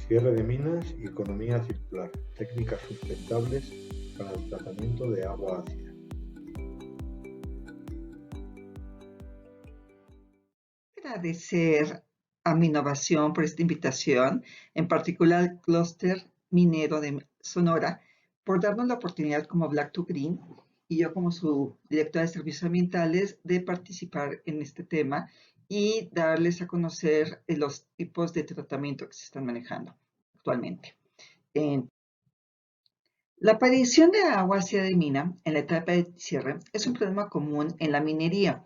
cierre de minas y economía circular, técnicas sustentables para el tratamiento de agua ácida. Agradecer a mi innovación por esta invitación, en particular al Clúster Minero de Sonora, por darnos la oportunidad como Black to Green y yo como su directora de servicios ambientales de participar en este tema y darles a conocer los tipos de tratamiento que se están manejando actualmente. La aparición de agua ácida de mina en la etapa de cierre es un problema común en la minería,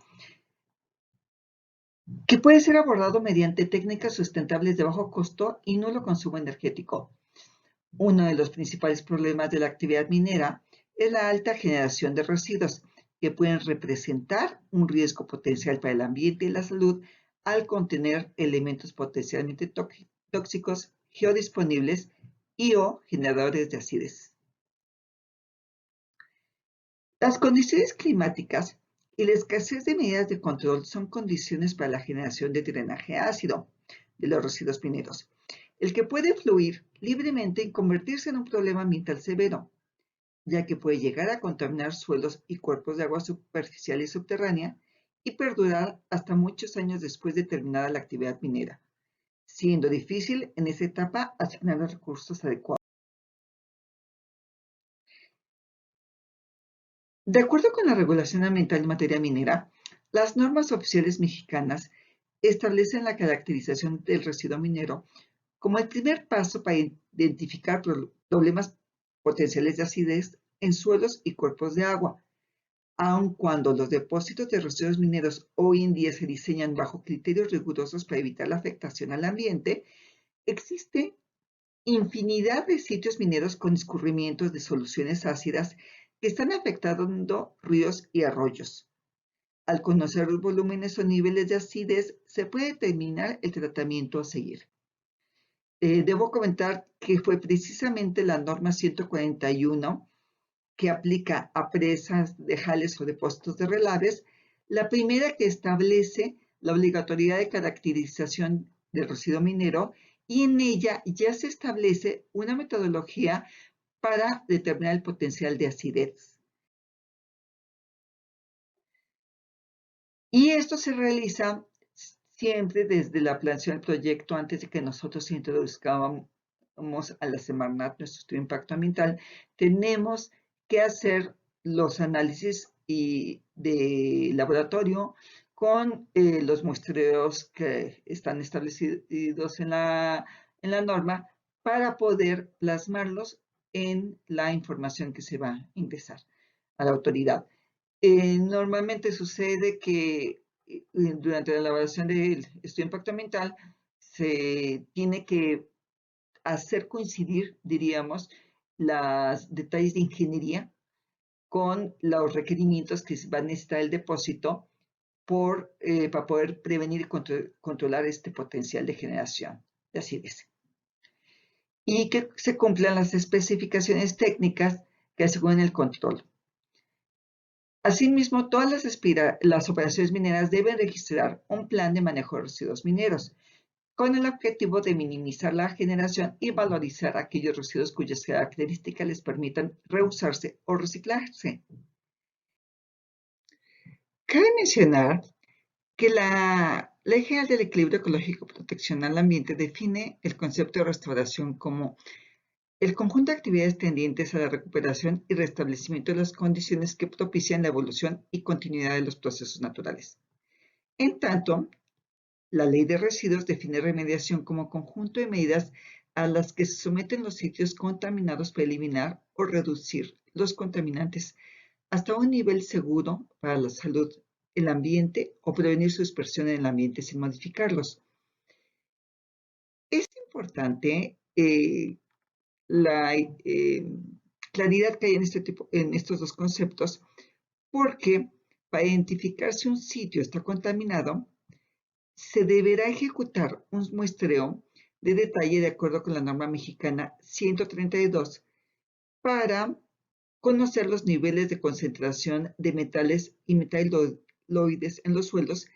que puede ser abordado mediante técnicas sustentables de bajo costo y nulo consumo energético. Uno de los principales problemas de la actividad minera es la alta generación de residuos, que pueden representar un riesgo potencial para el ambiente y la salud al contener elementos potencialmente tóxicos, geodisponibles y o generadores de acidez. Las condiciones climáticas y la escasez de medidas de control son condiciones para la generación de drenaje ácido de los residuos mineros, el que puede fluir libremente y convertirse en un problema ambiental severo, ya que puede llegar a contaminar suelos y cuerpos de agua superficial y subterránea y perdurar hasta muchos años después de terminada la actividad minera, siendo difícil en esa etapa asignar los recursos adecuados. De acuerdo con la regulación ambiental en materia minera, las normas oficiales mexicanas establecen la caracterización del residuo minero como el primer paso para identificar problemas potenciales de acidez en suelos y cuerpos de agua. Aun cuando los depósitos de residuos mineros hoy en día se diseñan bajo criterios rigurosos para evitar la afectación al ambiente, existe infinidad de sitios mineros con escurrimientos de soluciones ácidas que están afectando ríos y arroyos. Al conocer los volúmenes o niveles de acidez, se puede determinar el tratamiento a seguir. Debo comentar que fue precisamente la norma 141 que aplica a presas, dejales o depósitos de relaves, la primera que establece la obligatoriedad de caracterización del residuo minero y en ella ya se establece una metodología para determinar el potencial de acidez. Y esto se realiza siempre desde la planeación del proyecto antes de que nosotros introduzcamos a la Semarnat nuestro estudio de impacto ambiental. Tenemos que hacer los análisis de laboratorio con los muestreos que están establecidos en la norma para poder plasmarlos en la información que se va a ingresar a la autoridad. Normalmente sucede que durante la elaboración del estudio de impacto ambiental se tiene que hacer coincidir, diríamos, los detalles de ingeniería con los requerimientos que va a necesitar el depósito para poder prevenir y controlar este potencial de generación de acidez. Y que se cumplan las especificaciones técnicas que aseguren el control. Asimismo, todas las operaciones mineras deben registrar un plan de manejo de residuos mineros, con el objetivo de minimizar la generación y valorizar aquellos residuos cuyas características les permitan reusarse o reciclarse. Cabe mencionar que la Ley General del Equilibrio Ecológico y Protección al Ambiente define el concepto de restauración como el conjunto de actividades tendientes a la recuperación y restablecimiento de las condiciones que propician la evolución y continuidad de los procesos naturales. En tanto, la Ley de Residuos define remediación como conjunto de medidas a las que se someten los sitios contaminados para eliminar o reducir los contaminantes hasta un nivel seguro para la salud, el ambiente o prevenir su dispersión en el ambiente sin modificarlos. Es importante la claridad que hay en estos dos conceptos, porque para identificar si un sitio está contaminado, se deberá ejecutar un muestreo de detalle de acuerdo con la norma mexicana 132 para conocer los niveles de concentración de metales y metalloides en los suelos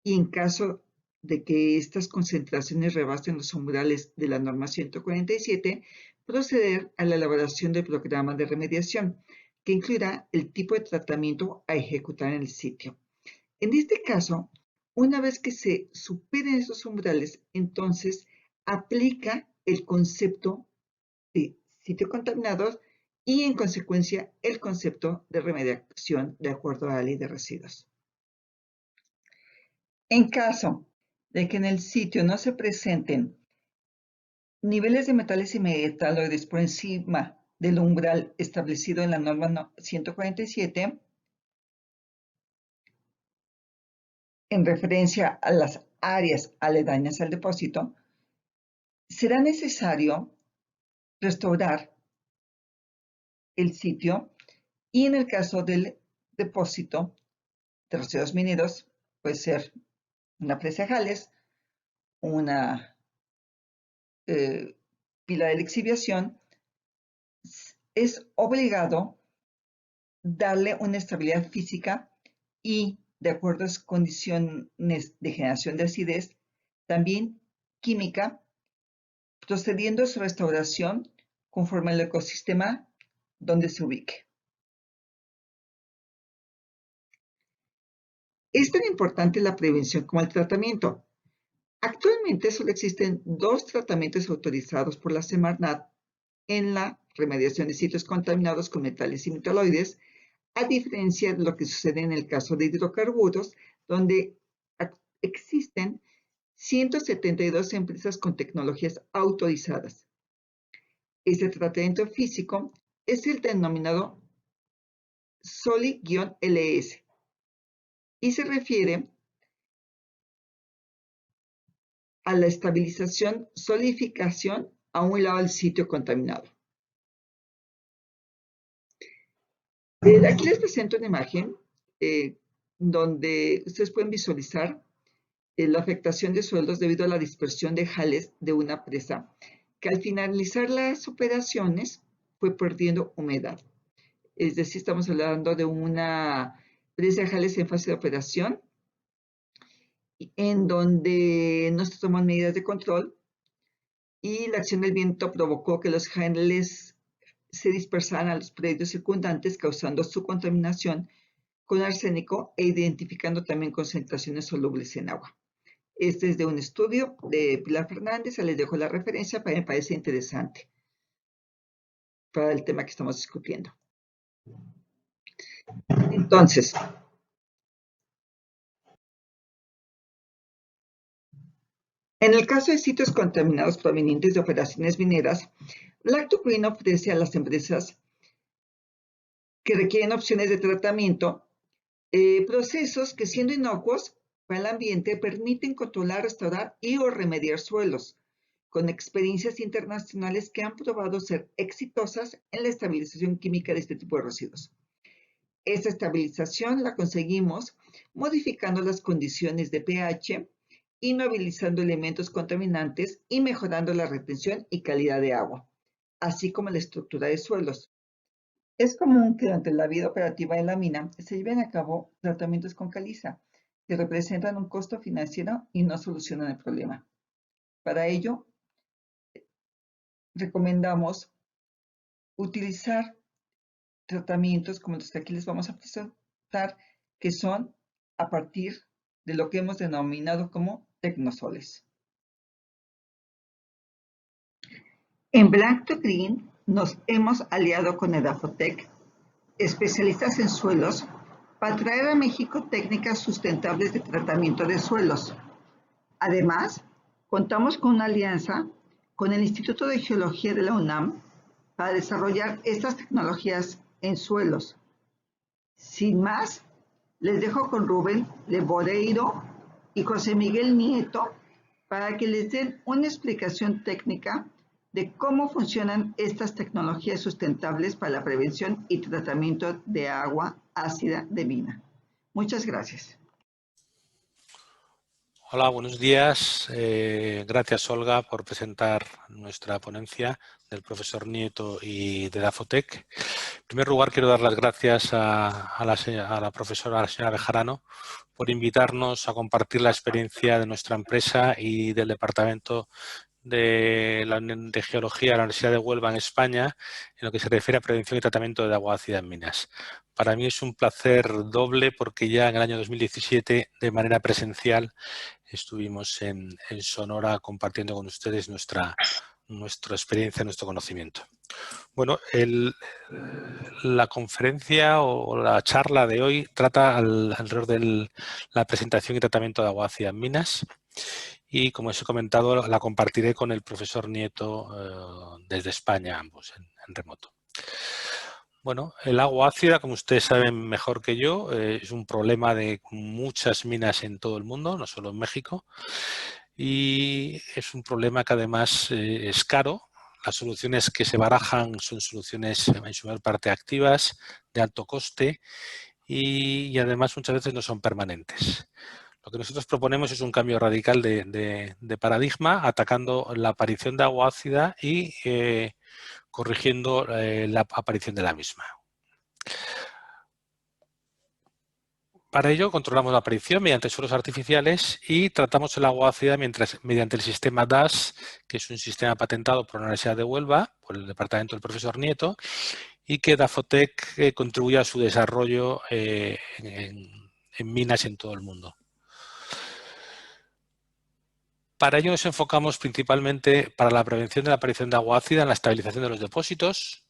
y en caso de que estas concentraciones rebasen los umbrales de la norma 147, proceder a la elaboración del programa de remediación, que incluirá el tipo de tratamiento a ejecutar en el sitio. En este caso, una vez que se superen esos umbrales, entonces aplica el concepto de sitio contaminado y, en consecuencia, el concepto de remediación de acuerdo a la ley de residuos. En caso de que en el sitio no se presenten niveles de metales y metaloides por encima del umbral establecido en la norma 147, en referencia a las áreas aledañas al depósito, será necesario restaurar el sitio y, en el caso del depósito de residuos mineros, puede ser una presa de Jales, una pila de lixiviación, es obligado darle una estabilidad física y, de acuerdo a las condiciones de generación de acidez, también química, procediendo a su restauración conforme al ecosistema donde se ubique. Es tan importante la prevención como el tratamiento. Actualmente solo existen 2 tratamientos autorizados por la Semarnat en la remediación de sitios contaminados con metales y metaloides, a diferencia de lo que sucede en el caso de hidrocarburos, donde existen 172 empresas con tecnologías autorizadas. Este tratamiento físico es el denominado SOLI-LS y se refiere a la estabilización, solidificación a un lado del sitio contaminado. Aquí les presento una imagen donde ustedes pueden visualizar la afectación de suelos debido a la dispersión de jales de una presa, que al finalizar las operaciones fue perdiendo humedad. Es decir, estamos hablando de una presa de jales en fase de operación, en donde no se toman medidas de control y la acción del viento provocó que los jales se dispersaran a los predios circundantes, causando su contaminación con arsénico e identificando también concentraciones solubles en agua. Este es de un estudio de Pilar Fernández, les dejo la referencia, me parece interesante para el tema que estamos discutiendo. Entonces, en el caso de sitios contaminados provenientes de operaciones mineras, Lactogreen ofrece a las empresas que requieren opciones de tratamiento procesos que, siendo inocuos para el ambiente, permiten controlar, restaurar y o remediar suelos, con experiencias internacionales que han probado ser exitosas en la estabilización química de este tipo de residuos. Esta estabilización la conseguimos modificando las condiciones de pH, inmovilizando elementos contaminantes y mejorando la retención y calidad de agua, así como la estructura de suelos. Es común que durante la vida operativa de la mina se lleven a cabo tratamientos con caliza, que representan un costo financiero y no solucionan el problema. Para ello, recomendamos utilizar tratamientos como los que aquí les vamos a presentar, que son a partir de lo que hemos denominado como tecnosoles. En Lactogreen nos hemos aliado con Edafotec, especialistas en suelos, para traer a México técnicas sustentables de tratamiento de suelos. Además, contamos con una alianza con el Instituto de Geología de la UNAM para desarrollar estas tecnologías en suelos. Sin más, les dejo con Rubén Leboreiro y José Miguel Nieto para que les den una explicación técnica de cómo funcionan estas tecnologías sustentables para la prevención y tratamiento de agua ácida de mina. Muchas gracias. Hola, buenos días. Gracias, Olga, por presentar nuestra ponencia del profesor Nieto y de Dafotec. En primer lugar, quiero dar las gracias a la profesora, a la señora Bejarano, por invitarnos a compartir la experiencia de nuestra empresa y del Departamento de Geología de la Universidad de Huelva en España en lo que se refiere a prevención y tratamiento de agua ácida en minas. Para mí es un placer doble porque ya en el año 2017, de manera presencial, estuvimos en Sonora compartiendo con ustedes nuestra experiencia, nuestro conocimiento. Bueno, la conferencia o la charla de hoy trata alrededor de la presentación y tratamiento de agua ácida en minas. Y como os he comentado, la compartiré con el profesor Nieto desde España, ambos en remoto. Bueno, el agua ácida, como ustedes saben mejor que yo, es un problema de muchas minas en todo el mundo, no solo en México, y es un problema que además es caro. Las soluciones que se barajan son soluciones en su mayor parte activas, de alto coste, y además muchas veces no son permanentes. Lo que nosotros proponemos es un cambio radical de paradigma, atacando la aparición de agua ácida y corrigiendo la aparición de la misma. Para ello controlamos la aparición mediante suelos artificiales y tratamos el agua ácida mediante el sistema DAS, que es un sistema patentado por la Universidad de Huelva, por el departamento del profesor Nieto, y que Dafotec contribuye a su desarrollo en minas en todo el mundo. Para ello nos enfocamos principalmente para la prevención de la aparición de agua ácida en la estabilización de los depósitos,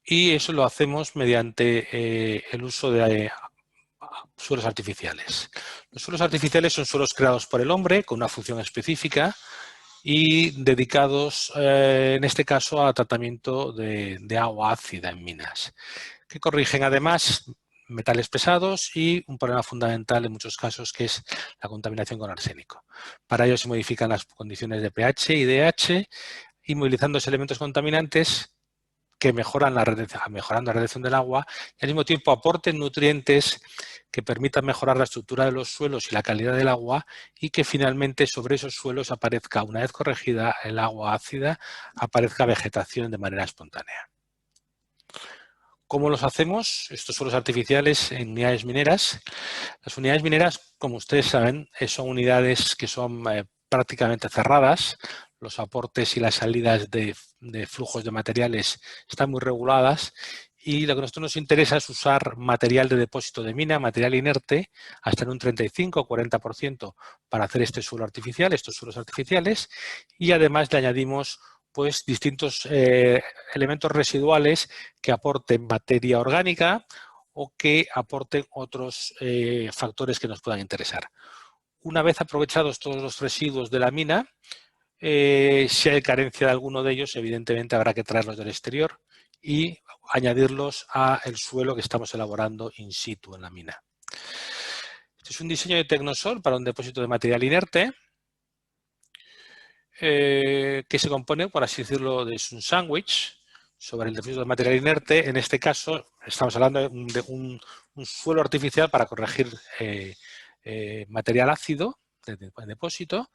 y eso lo hacemos mediante el uso de suelos artificiales. Los suelos artificiales son suelos creados por el hombre con una función específica y dedicados, en este caso, a tratamiento de agua ácida en minas, que corrigen además metales pesados y un problema fundamental en muchos casos, que es la contaminación con arsénico. Para ello se modifican las condiciones de pH y DH, inmovilizándose elementos contaminantes que mejorando la retención del agua y al mismo tiempo aporten nutrientes que permitan mejorar la estructura de los suelos y la calidad del agua, y que finalmente sobre esos suelos aparezca, una vez corregida el agua ácida, aparezca vegetación de manera espontánea. ¿Cómo los hacemos, estos suelos artificiales, en unidades mineras? Las unidades mineras, como ustedes saben, son unidades que son prácticamente cerradas. Los aportes y las salidas de flujos de materiales están muy reguladas, y lo que a nosotros nos interesa es usar material de depósito de mina, material inerte, hasta en un 35 o 40% para hacer este suelo artificial, estos suelos artificiales, y además le añadimos pues distintos elementos residuales que aporten materia orgánica o que aporten otros factores que nos puedan interesar. Una vez aprovechados todos los residuos de la mina, si hay carencia de alguno de ellos, evidentemente habrá que traerlos del exterior y añadirlos al suelo que estamos elaborando in situ en la mina. Este es un diseño de Tecnosol para un depósito de material inerte, que se compone, por así decirlo, de un sándwich sobre el depósito de material inerte. En este caso estamos hablando de un suelo artificial para corregir material ácido de depósito,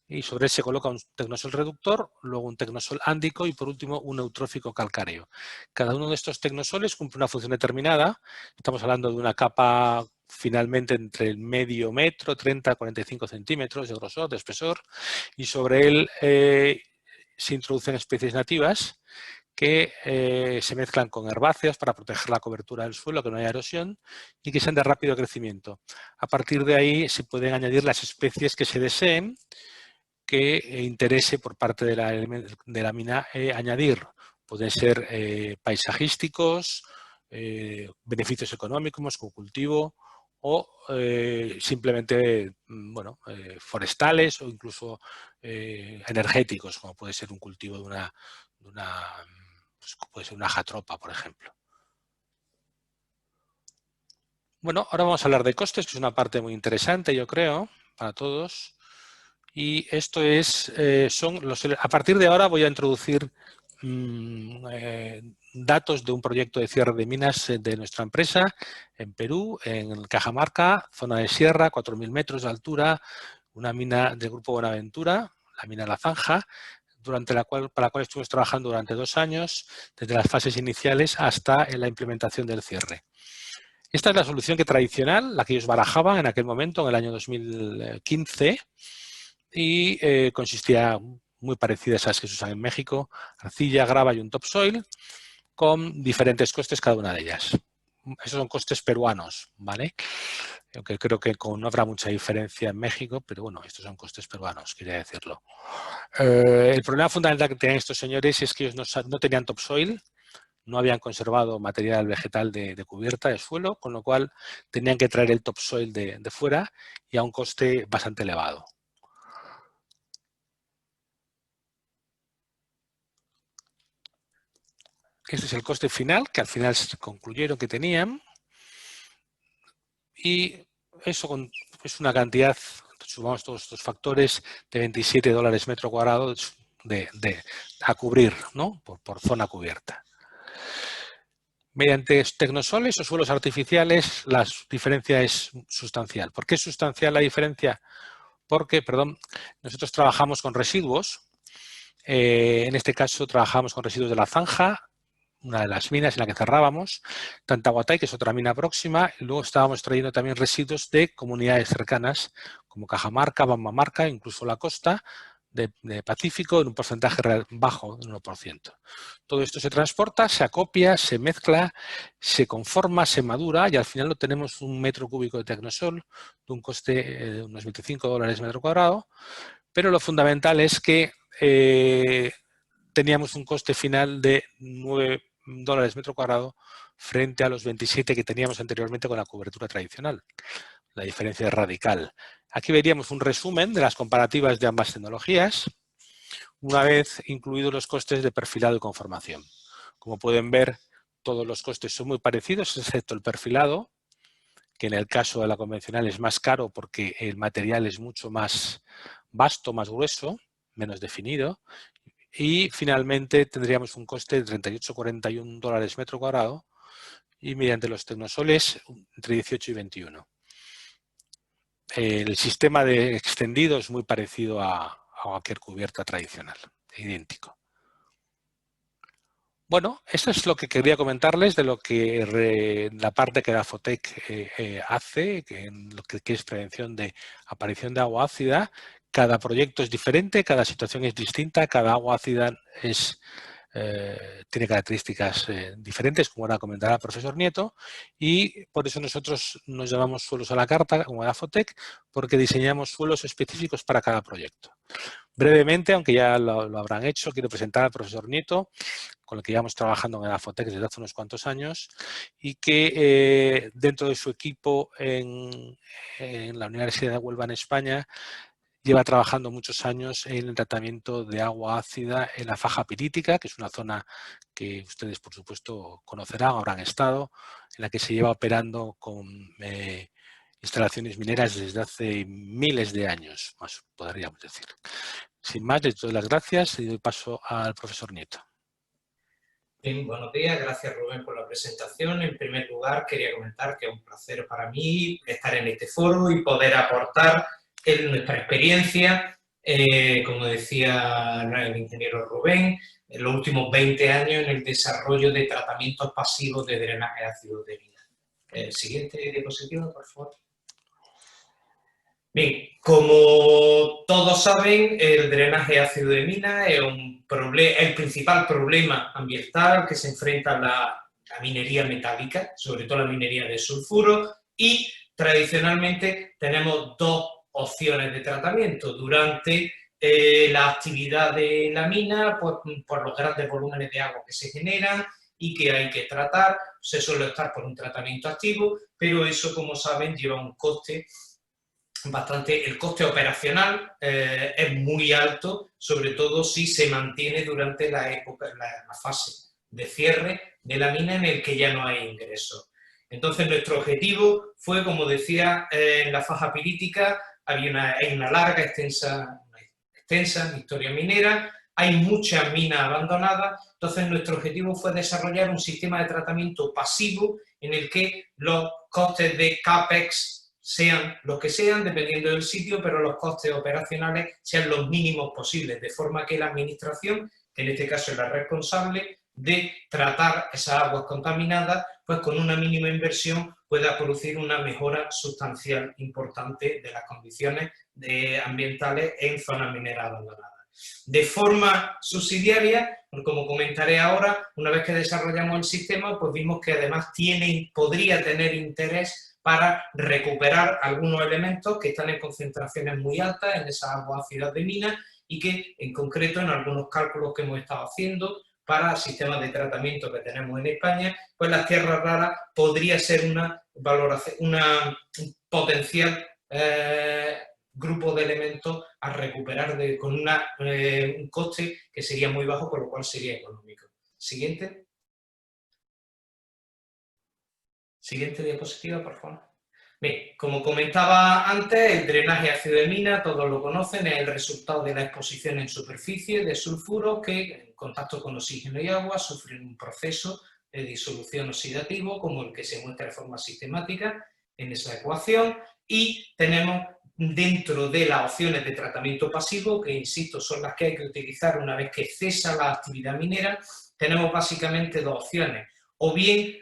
y sobre él se coloca un tecnosol reductor, luego un tecnosol ándico y por último un neutrófico calcáreo. Cada uno de estos tecnosoles cumple una función determinada. Estamos hablando de una capa finalmente entre el medio metro, 30 a 45 centímetros de grosor, de espesor, y sobre él se introducen especies nativas que se mezclan con herbáceas para proteger la cobertura del suelo, que no haya erosión, y que sean de rápido crecimiento. A partir de ahí se pueden añadir las especies que se deseen, que interese por parte de la mina añadir. Pueden ser paisajísticos, beneficios económicos, como cultivo, o simplemente forestales, o incluso energéticos, como puede ser un cultivo puede ser una jatropa, por ejemplo. Bueno, ahora vamos a hablar de costes, que es una parte muy interesante, yo creo, para todos. Y esto es, a partir de ahora voy a introducir datos de un proyecto de cierre de minas de nuestra empresa en Perú, en Cajamarca, zona de sierra, 4.000 metros de altura, una mina del Grupo Buenaventura, la mina La Zanja, para la cual estuvimos trabajando durante 2 años, desde las fases iniciales hasta la implementación del cierre. Esta es la solución tradicional, la que ellos barajaban en aquel momento, en el año 2015, y consistía muy parecida a esas que se usan en México, arcilla, grava y un topsoil, con diferentes costes cada una de ellas. Esos son costes peruanos, ¿vale? Aunque creo que no habrá mucha diferencia en México, pero bueno, estos son costes peruanos, quería decirlo. El problema fundamental que tenían estos señores es que ellos no tenían topsoil, no habían conservado material vegetal de cubierta, de suelo, con lo cual tenían que traer el topsoil de fuera y a un coste bastante elevado. Este es el coste final, que al final concluyeron que tenían. Y eso es una cantidad, sumamos todos estos factores, de $27 metro cuadrado a cubrir, ¿no? por zona cubierta. Mediante tecnosoles o suelos artificiales, la diferencia es sustancial. ¿Por qué es sustancial la diferencia? Porque, nosotros trabajamos con residuos. En este caso trabajamos con residuos de La Zanja, una de las minas en la que cerrábamos, Tantahuatay, que es otra mina próxima, y luego estábamos trayendo también residuos de comunidades cercanas, como Cajamarca, Bambamarca, incluso la costa de Pacífico, en un porcentaje bajo, del 1%. Todo esto se transporta, se acopia, se mezcla, se conforma, se madura y al final tenemos un metro cúbico de tecnosol de un coste de unos $25 metro cuadrado, pero lo fundamental es que teníamos un coste final de $9 metro cuadrado frente a los 27 que teníamos anteriormente con la cobertura tradicional. La diferencia es radical. Aquí veríamos un resumen de las comparativas de ambas tecnologías, una vez incluidos los costes de perfilado y conformación. Como pueden ver, todos los costes son muy parecidos, excepto el perfilado, que en el caso de la convencional es más caro porque el material es mucho más vasto, más grueso, menos definido. Y finalmente tendríamos un coste de $38,41 metro cuadrado y mediante los tecnosoles entre 18 y 21. El sistema de extendido es muy parecido a cualquier cubierta tradicional, idéntico. Bueno, esto es lo que quería comentarles de lo que la parte que Grafotec hace, lo que es prevención de aparición de agua ácida. Cada proyecto es diferente, cada situación es distinta, cada agua ácida tiene características diferentes, como ahora comentará el profesor Nieto, y por eso nosotros nos llamamos suelos a la carta, como Grafotec, porque diseñamos suelos específicos para cada proyecto. Brevemente, aunque ya lo habrán hecho, quiero presentar al profesor Nieto, con el que llevamos trabajando en Grafotec desde hace unos cuantos años y que dentro de su equipo en la Universidad de Huelva en España lleva trabajando muchos años en el tratamiento de agua ácida en la faja pirítica, que es una zona que ustedes por supuesto conocerán, habrán estado, en la que se lleva operando con instalaciones mineras desde hace miles de años, más podríamos decir. Sin más, les doy las gracias y doy paso al profesor Nieto. Bien, buenos días, gracias Rubén por la presentación. En primer lugar, quería comentar que es un placer para mí estar en este foro y poder aportar nuestra experiencia, como decía el ingeniero Rubén, en los últimos 20 años en el desarrollo de tratamientos pasivos de drenaje ácido de mina. Siguiente diapositiva, por favor. Bien, como todos saben, el drenaje ácido de mina es el principal problema ambiental que se enfrenta la minería metálica, sobre todo la minería de sulfuro, y tradicionalmente tenemos dos opciones de tratamiento durante la actividad de la mina por los grandes volúmenes de agua que se generan y que hay que tratar. Se suele optar por un tratamiento activo, pero eso, como saben, lleva un coste el coste operacional es muy alto, sobre todo si se mantiene durante la fase de cierre de la mina en el que ya no hay ingresos. Entonces nuestro objetivo fue, como decía, en la faja pirítica hay una larga, extensa historia minera, hay muchas minas abandonadas, entonces nuestro objetivo fue desarrollar un sistema de tratamiento pasivo en el que los costes de CAPEX sean los que sean, dependiendo del sitio, pero los costes operacionales sean los mínimos posibles, de forma que la administración, que en este caso es la responsable de tratar esas aguas contaminadas, pues con una mínima inversión pueda producir una mejora sustancial importante de las condiciones ambientales en zonas mineras abandonadas. De forma subsidiaria, como comentaré ahora, una vez que desarrollamos el sistema, pues vimos que además podría tener interés para recuperar algunos elementos que están en concentraciones muy altas en esas aguas ácidas de mina y que, en concreto, en algunos cálculos que hemos estado haciendo para sistemas de tratamiento que tenemos en España, pues las tierras raras podría ser una potencial grupo de elementos a recuperar con un coste que sería muy bajo, con lo cual sería económico. Siguiente. Siguiente diapositiva, por favor. Bien, como comentaba antes, el drenaje ácido de mina, todos lo conocen, es el resultado de la exposición en superficie de sulfuros que, en contacto con oxígeno y agua, sufren un proceso de disolución oxidativo, como el que se muestra de forma sistemática en esa ecuación, y tenemos dentro de las opciones de tratamiento pasivo, que insisto son las que hay que utilizar una vez que cesa la actividad minera, tenemos básicamente dos opciones, o bien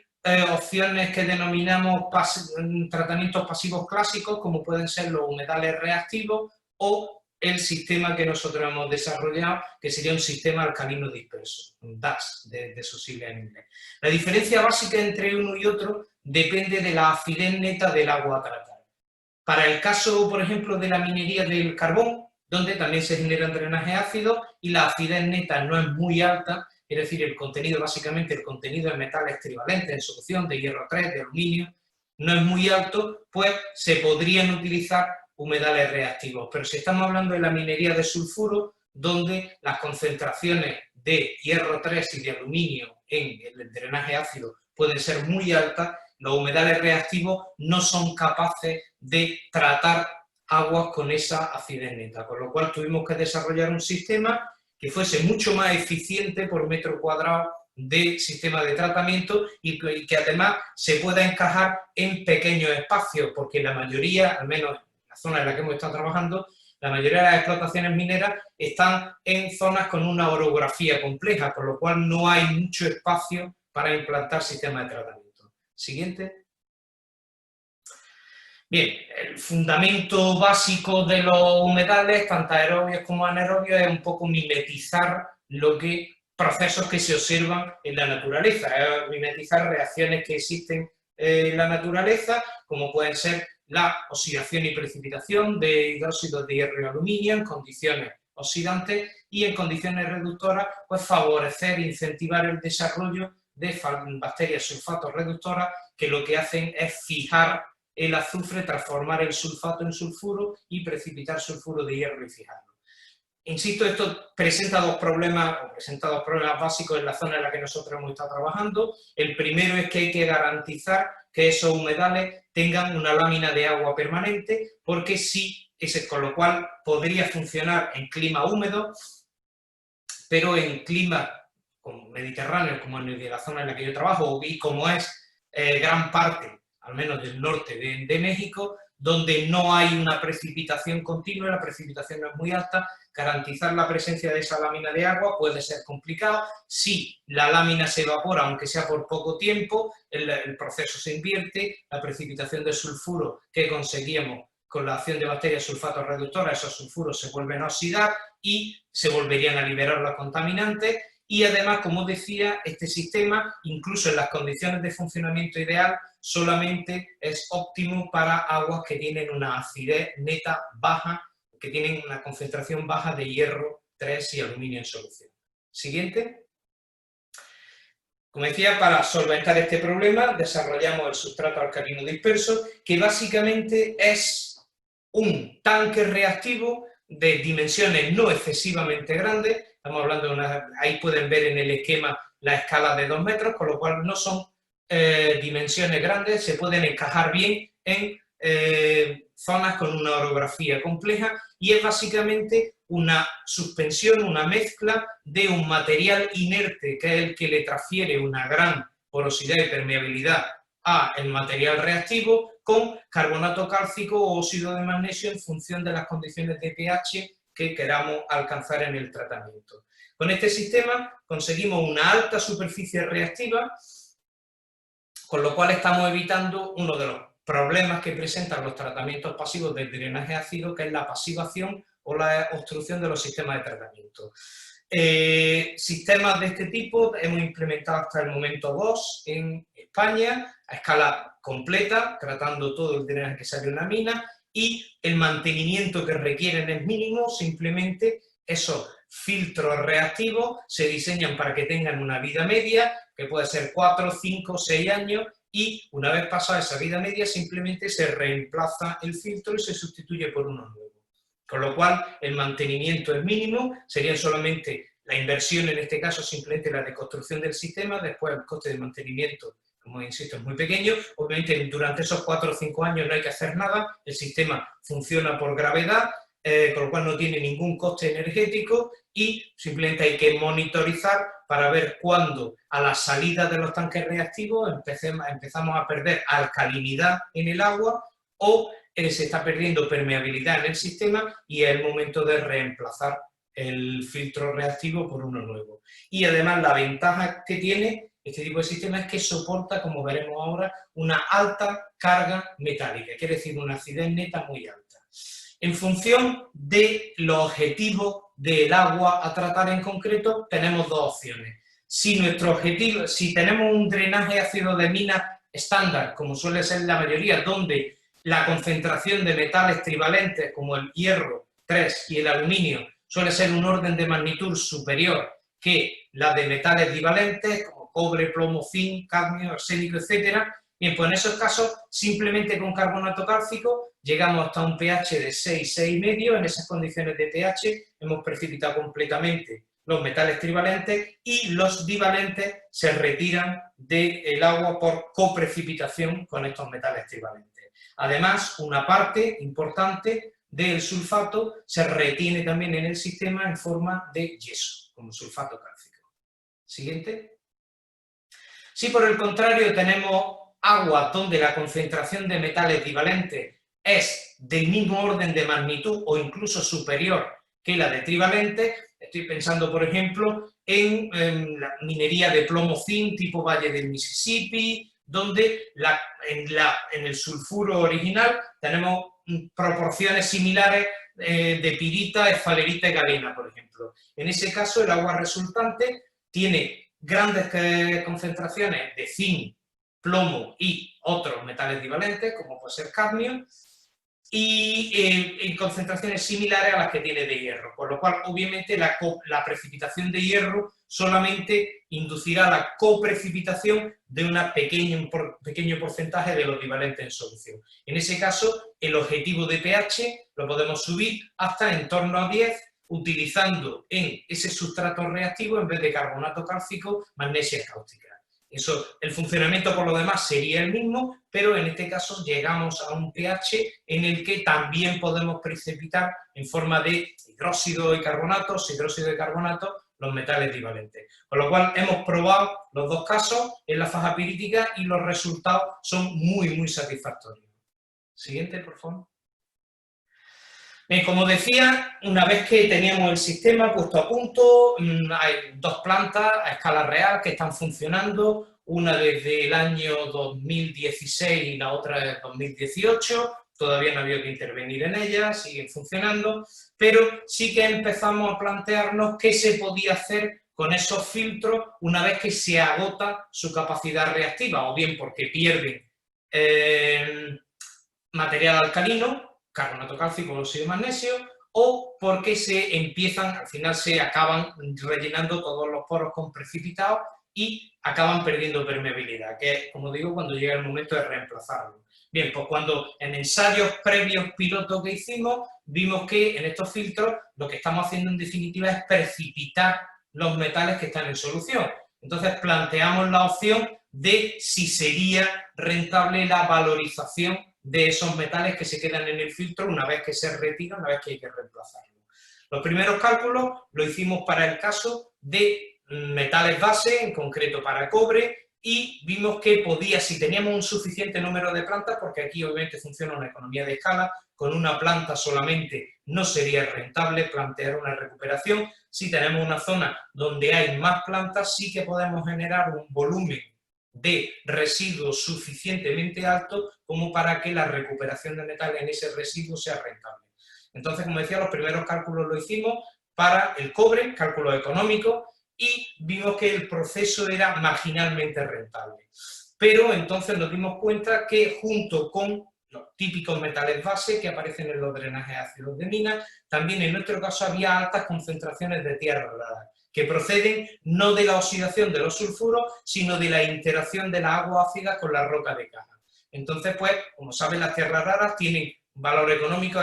opciones que denominamos tratamientos pasivos clásicos, como pueden ser los humedales reactivos, o el sistema que nosotros hemos desarrollado, que sería un sistema alcalino disperso, un DAS, de sus siglas en inglés. La diferencia básica entre uno y otro depende de la acidez neta del agua a tratar. Para el caso, por ejemplo, de la minería del carbón, donde también se generan drenajes ácidos y la acidez neta no es muy alta, es decir, el contenido, básicamente el contenido de metales trivalentes en solución, de hierro 3, de aluminio, no es muy alto, pues se podrían utilizar humedales reactivos. Pero si estamos hablando de la minería de sulfuro, donde las concentraciones de hierro 3 y de aluminio en el drenaje ácido pueden ser muy altas, los humedales reactivos no son capaces de tratar aguas con esa acidez neta, con lo cual tuvimos que desarrollar un sistema que fuese mucho más eficiente por metro cuadrado de sistema de tratamiento y que además se pueda encajar en pequeños espacios, porque la mayoría, al menos en la zona en la que hemos estado trabajando, la mayoría de las explotaciones mineras están en zonas con una orografía compleja, por lo cual no hay mucho espacio para implantar sistemas de tratamiento. Siguiente. Bien, el fundamento básico de los humedales, tanto aerobios como anaerobios, es un poco mimetizar procesos que se observan en la naturaleza, es mimetizar reacciones que existen en la naturaleza, como pueden ser la oxidación y precipitación de hidróxidos de hierro y aluminio en condiciones oxidantes y en condiciones reductoras, pues favorecer e incentivar el desarrollo de bacterias sulfatos reductoras que lo que hacen es fijar el azufre, transformar el sulfato en sulfuro y precipitar sulfuro de hierro y fijarlo. Insisto, esto presenta dos problemas básicos en la zona en la que nosotros hemos estado trabajando. El primero es que hay que garantizar que esos humedales tengan una lámina de agua permanente, porque con lo cual podría funcionar en clima húmedo, pero en clima mediterráneo, como en la zona en la que yo trabajo, y como es gran parte, al menos del norte de México, donde no hay una precipitación continua, la precipitación no es muy alta, garantizar la presencia de esa lámina de agua puede ser complicado. Si la lámina se evapora, aunque sea por poco tiempo, el proceso se invierte, la precipitación de sulfuro que conseguíamos con la acción de bacterias sulfatos reductoras, esos sulfuros se vuelven a oxidar y se volverían a liberar los contaminantes. Y además, como decía, este sistema, incluso en las condiciones de funcionamiento ideal, solamente es óptimo para aguas que tienen una acidez neta baja, que tienen una concentración baja de hierro 3 y aluminio en solución. Siguiente. Como decía, para solventar este problema desarrollamos el sustrato alcalino disperso, que básicamente es un tanque reactivo de dimensiones no excesivamente grandes. Estamos hablando de ahí pueden ver en el esquema la escala de 2 metros, con lo cual no son dimensiones grandes, se pueden encajar bien en zonas con una orografía compleja y es básicamente una suspensión, una mezcla de un material inerte, que es el que le transfiere una gran porosidad y permeabilidad al material reactivo, con carbonato cálcico o óxido de magnesio en función de las condiciones de pH que queramos alcanzar en el tratamiento. Con este sistema conseguimos una alta superficie reactiva, con lo cual estamos evitando uno de los problemas que presentan los tratamientos pasivos del drenaje ácido, que es la pasivación o la obstrucción de los sistemas de tratamiento. Sistemas de este tipo hemos implementado hasta el momento 2 en España, a escala completa, tratando todo el drenaje que sale de una mina, y el mantenimiento que requieren es mínimo, simplemente esos filtros reactivos se diseñan para que tengan una vida media, que puede ser 4, 5, 6 años, y una vez pasada esa vida media simplemente se reemplaza el filtro y se sustituye por uno nuevo. Con lo cual el mantenimiento es mínimo, serían solamente la inversión, en este caso simplemente la deconstrucción del sistema, después el coste de mantenimiento, como insisto, es muy pequeño. Obviamente durante esos 4 o 5 años no hay que hacer nada, el sistema funciona por gravedad, con lo cual no tiene ningún coste energético y simplemente hay que monitorizar para ver cuándo a la salida de los tanques reactivos empezamos a perder alcalinidad en el agua o se está perdiendo permeabilidad en el sistema y es el momento de reemplazar el filtro reactivo por uno nuevo. Y además la ventaja que tiene este tipo de sistema es que soporta, como veremos ahora, una alta carga metálica, quiere decir una acidez neta muy alta. En función de los objetivos del agua a tratar en concreto, tenemos dos opciones. Si tenemos un drenaje ácido de mina estándar, como suele ser la mayoría, donde la concentración de metales trivalentes como el hierro 3 y el aluminio suele ser un orden de magnitud superior que la de metales divalentes como cobre, plomo, zinc, cadmio, arsénico, etc. Bien, pues en esos casos, simplemente con carbonato cálcico llegamos hasta un pH de 6, 6,5. En esas condiciones de pH hemos precipitado completamente los metales trivalentes y los divalentes se retiran del agua por coprecipitación con estos metales trivalentes. Además, una parte importante del sulfato se retiene también en el sistema en forma de yeso, como sulfato cálcico. Siguiente. Si por el contrario tenemos agua donde la concentración de metales divalentes es del mismo orden de magnitud o incluso superior que la de trivalentes, estoy pensando por ejemplo en la minería de plomo zinc tipo Valle del Mississippi, donde en el sulfuro original tenemos proporciones similares de pirita, esfalerita y galena, por ejemplo. En ese caso el agua resultante tiene grandes concentraciones de zinc, plomo y otros metales divalentes, como puede ser cadmio, y en concentraciones similares a las que tiene de hierro, con lo cual obviamente la precipitación de hierro solamente inducirá la coprecipitación de un pequeño porcentaje de los divalentes en solución. En ese caso, el objetivo de pH lo podemos subir hasta en torno a 10, utilizando en ese sustrato reactivo, en vez de carbonato cálcico, magnesia cáustica. El funcionamiento por lo demás sería el mismo, pero en este caso llegamos a un pH en el que también podemos precipitar en forma de hidróxido de carbonato, los metales divalentes. Con lo cual hemos probado los dos casos en la faja pirítica y los resultados son muy satisfactorios. Siguiente, por favor. Bien, como decía, una vez que teníamos el sistema puesto a punto, hay dos plantas a escala real que están funcionando, una desde el año 2016 y la otra desde 2018, todavía no había que intervenir en ellas, siguen funcionando, pero sí que empezamos a plantearnos qué se podía hacer con esos filtros una vez que se agota su capacidad reactiva, o bien porque pierden material alcalino, carbonato cálcico o óxido de magnesio, o porque al final se acaban rellenando todos los poros con precipitados y acaban perdiendo permeabilidad, que es, como digo, cuando llega el momento de reemplazarlo. Bien, pues cuando en ensayos previos pilotos que hicimos, vimos que en estos filtros lo que estamos haciendo en definitiva es precipitar los metales que están en solución. Entonces planteamos la opción de si sería rentable la valorización de esos metales que se quedan en el filtro una vez que se retiran, una vez que hay que reemplazarlo. Los primeros cálculos lo hicimos para el caso de metales base, en concreto para cobre, y vimos que podía, si teníamos un suficiente número de plantas, porque aquí obviamente funciona una economía de escala, con una planta solamente no sería rentable plantear una recuperación. Si tenemos una zona donde hay más plantas, sí que podemos generar un volumen de residuos suficientemente alto como para que la recuperación de metales en ese residuo sea rentable. Entonces, como decía, los primeros cálculos lo hicimos para el cobre, cálculos económicos, y vimos que el proceso era marginalmente rentable. Pero entonces nos dimos cuenta que junto con los típicos metales base que aparecen en los drenajes ácidos de mina, también en nuestro caso había altas concentraciones de tierras raras, que proceden no de la oxidación de los sulfuros, sino de la interacción de la agua ácida con la roca de caja. Entonces, pues, como saben, las tierras raras tienen un valor económico,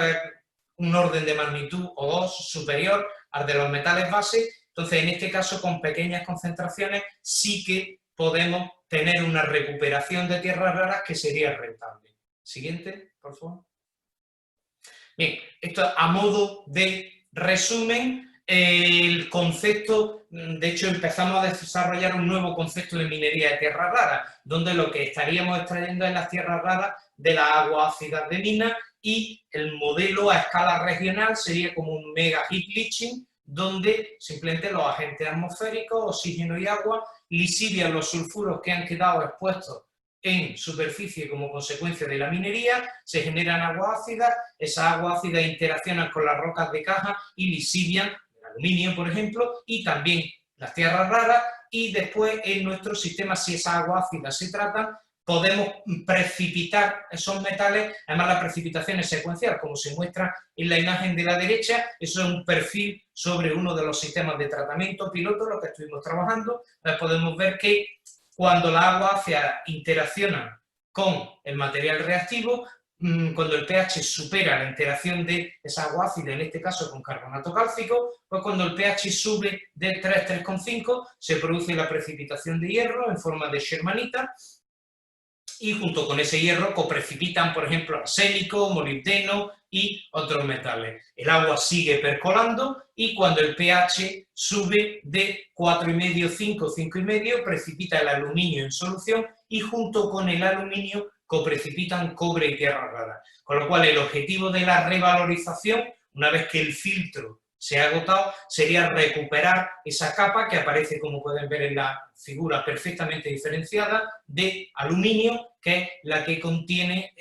un orden de magnitud o dos superior al de los metales base. Entonces, en este caso, con pequeñas concentraciones, sí que podemos tener una recuperación de tierras raras que sería rentable. Siguiente, por favor. Bien, esto a modo de resumen, el concepto, de hecho empezamos a desarrollar un nuevo concepto de minería de tierras raras, donde lo que estaríamos extrayendo es las tierras raras de las aguas ácidas de mina, y el modelo a escala regional sería como un mega heap leaching, donde simplemente los agentes atmosféricos, oxígeno y agua, lisivian los sulfuros que han quedado expuestos en superficie como consecuencia de la minería, se generan aguas ácidas, esas aguas ácidas interaccionan con las rocas de caja y lisivian el aluminio, por ejemplo, y también las tierras raras, y después en nuestro sistema, si esas aguas ácidas se tratan, podemos precipitar esos metales. Además, la precipitación es secuencial, como se muestra en la imagen de la derecha. Eso es un perfil sobre uno de los sistemas de tratamiento piloto, los que estuvimos trabajando. Entonces, podemos ver que cuando las aguas ácidas interaccionan con el material reactivo, cuando el pH supera la interacción de esa agua ácida, en este caso con carbonato cálcico, pues cuando el pH sube de 3, 3,5, se produce la precipitación de hierro en forma de shermanita, y junto con ese hierro coprecipitan, por ejemplo, arsénico, molibdeno y otros metales. El agua sigue percolando y cuando el pH sube de 4,5, 5, 5,5, precipita el aluminio en solución, y junto con el aluminio coprecipitan cobre y tierras raras. Con lo cual, el objetivo de la revalorización, una vez que el filtro se ha agotado, sería recuperar esa capa que aparece, como pueden ver en la figura perfectamente diferenciada, de aluminio, que es la que contiene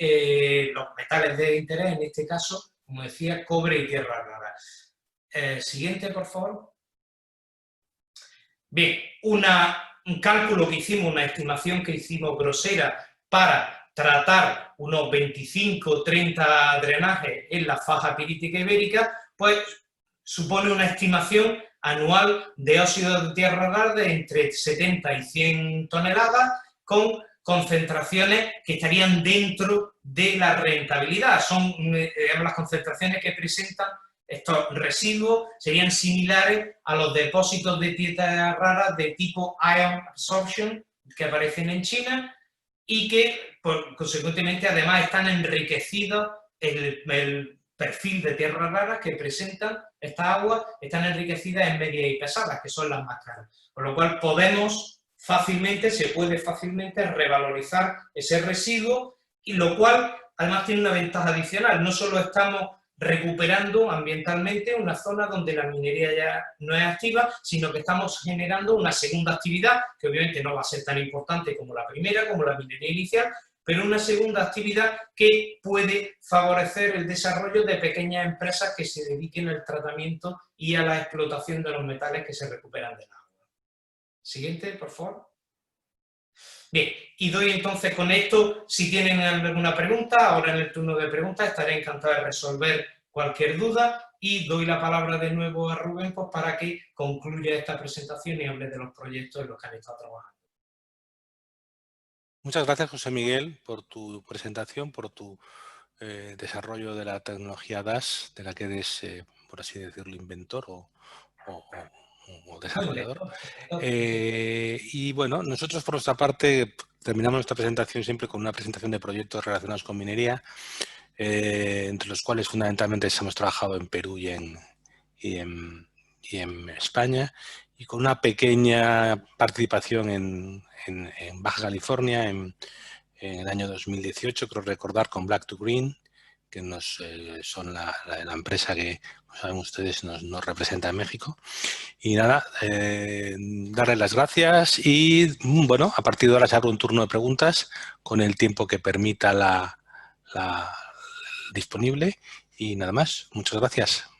los metales de interés, en este caso, como decía, cobre y tierras raras. Siguiente, por favor. Bien, un cálculo que hicimos, una estimación que hicimos grosera para tratar unos 25 30 drenajes en la faja pirítica ibérica, pues supone una estimación anual de óxido de tierra rara de entre 70 y 100 toneladas, con concentraciones que estarían dentro de la rentabilidad. Son las concentraciones que presentan estos residuos, serían similares a los depósitos de tierras raras de tipo ion absorption que aparecen en China, y que, consecuentemente, además están enriquecidos, el perfil de tierras raras que presentan estas aguas están enriquecidas en medias y pesadas, que son las más caras. Con lo cual se puede fácilmente revalorizar ese residuo, y lo cual además tiene una ventaja adicional. No solo estamos recuperando ambientalmente una zona donde la minería ya no es activa, sino que estamos generando una segunda actividad, que obviamente no va a ser tan importante como la primera, como la minería inicial, pero una segunda actividad que puede favorecer el desarrollo de pequeñas empresas que se dediquen al tratamiento y a la explotación de los metales que se recuperan del agua. Siguiente, por favor. Bien, y doy entonces con esto, si tienen alguna pregunta, ahora en el turno de preguntas estaré encantado de resolver cualquier duda, y doy la palabra de nuevo a Rubén, pues, para que concluya esta presentación y hable de los proyectos en los que han estado trabajando. Muchas gracias, José Miguel, por tu presentación, por tu desarrollo de la tecnología DAS, de la que eres, por así decirlo, inventor o desarrollador. Y bueno, nosotros por nuestra parte terminamos nuestra presentación siempre con una presentación de proyectos relacionados con minería, entre los cuales fundamentalmente hemos trabajado en Perú y y en España, y con una pequeña participación en Baja California en el año 2018, creo recordar, con Black to Green, que son la empresa que, como saben ustedes, nos representa en México. Y nada, darles las gracias y, bueno, a partir de ahora se abre un turno de preguntas con el tiempo que permita la disponible. Y nada más, muchas gracias.